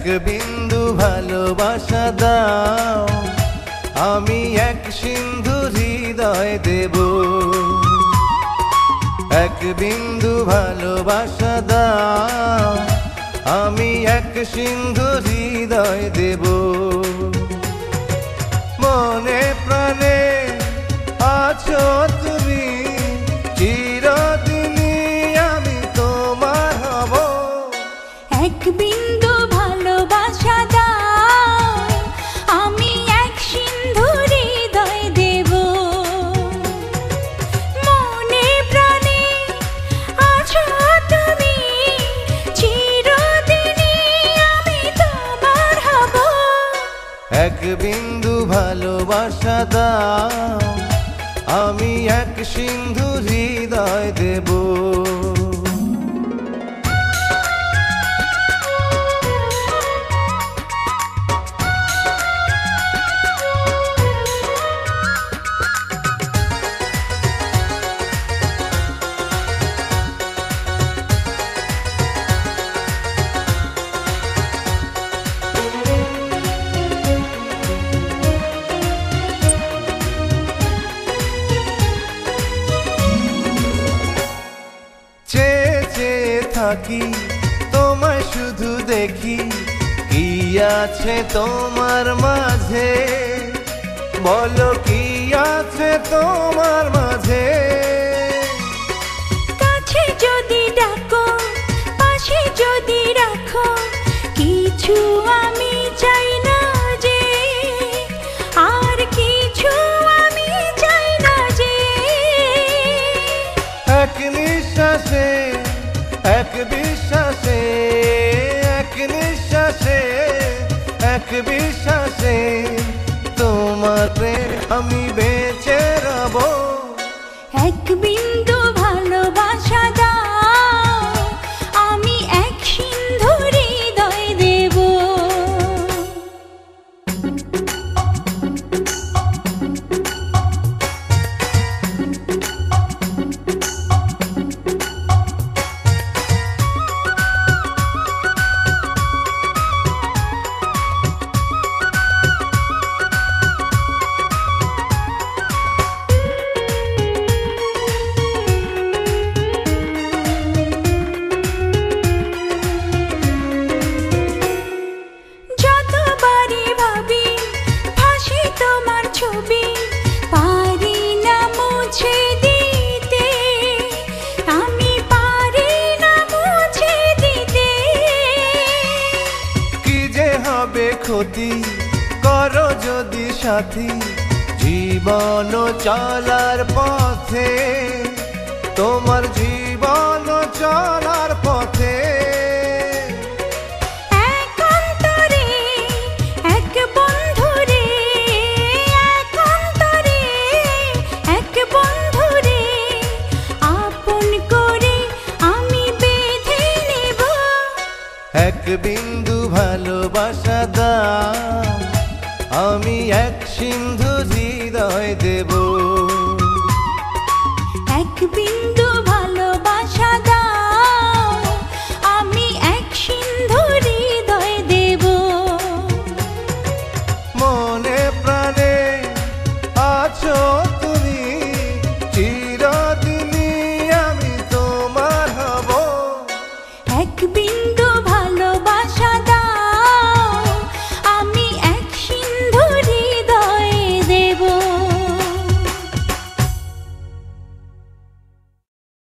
বিন্দু ভালোবাসা দাও, আমি এক সিন্ধু হৃদয় দেব। এক বিন্দু ভালোবাসা দাও, আমি এক সিন্ধু হৃদয় দেব। মনে প্রাণে আছো তুমি, চিরদিনই আমি তোমার হব। এক বিন্দু ভালোবাসা দাও, আমি এক সিন্ধু হৃদয় দেব। মনে প্রাণে আছো তুমি, চিরদিনই আমি তোমার হব। এক বিন্দু ভালোবাসা দাও, আমি এক সিন্ধু হৃদয় দেব। থাকি তোমায় শুধু দেখি, কি আছে তোমার মাঝে, বলো কি আছে তোমার মাঝে। কাছে যদি ডাকো, পাশে যদি রাখো, কিছু আমি চাই না যে, আর কিছু আমি চাই না যে। এক নিঃশ্বাসে, এক বিশ্বাসে, এক নিঃশ্বাসে, এক বিশ্বাসে তোমারে আমি বেঁচে রব। এক বিন্দু ভালোবাসা দাও, আমি এক সিন্ধু হৃদয় দেব। ক্ষতি করো যদি সাথী, জীবন চলার পথে, তোমার জীবন চলার পথে। এক অন্তরে এক বন্ধুরে, এক অন্তরে এক বন্ধুরে, আপন করে আমি বেঁধে নেব। এক বিন্দু ভালোবাসা দাও, আমি এক সিন্ধু হৃদয় দেব। এক বিন্দু